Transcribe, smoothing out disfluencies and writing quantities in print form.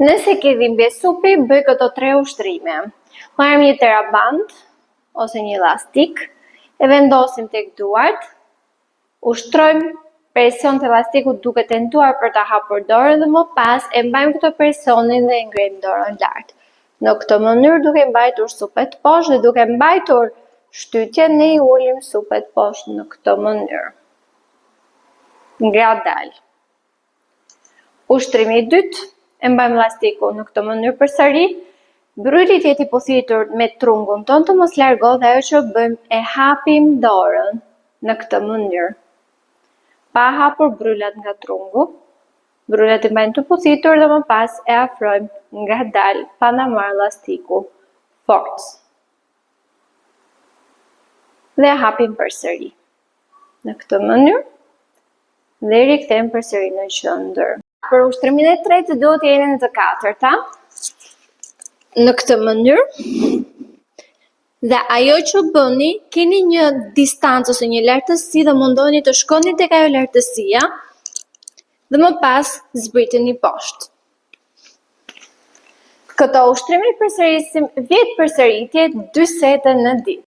Nëse ke dhimbje supi, bëj këto 3 ushtrime. Marrim një teraband ose një elastik, e vendosim tek duart, ushtrojmë presion të elastikut duke tentuar për ta hapur dorën dhe më pas e mbajmë këtë presionin dhe e ngrejmë dorën lart. Në këtë mënyrë, duke mbajtur supet poshtë dhe duke mbajtur shtytjen, ne i ulim supet poshtë në këtë mënyrë. Gradal. Ushtrimi i dytë, e mbajmë elastikun në këtë mënyrë përsëri. Bryli të jetë i pothitur me trungun ton të mos largohet, ajo që bëjmë e hapim dorën në këtë mënyrë. Pa hapur brylat nga trungu, brylat i mbajmë të pothitur dhe më pas e afrojmë ngadalë pa na marrë elastiku forcë. Dhe e hapim përsëri. Në këtë mënyrë dhe rikthejmë përsëri në qendër. Për ushtrimin e tretë duhet të jeni në të katërta. Në këtë mënyrë. Dhe ajo që bëni, keni një distancë ose një lartësi dhe mundoheni të shkoni tek ajo lartësia dhe më pas zbriteni poshtë. Këto ushtrime i përsërisim 10 përsëritje 2 sete në ditë.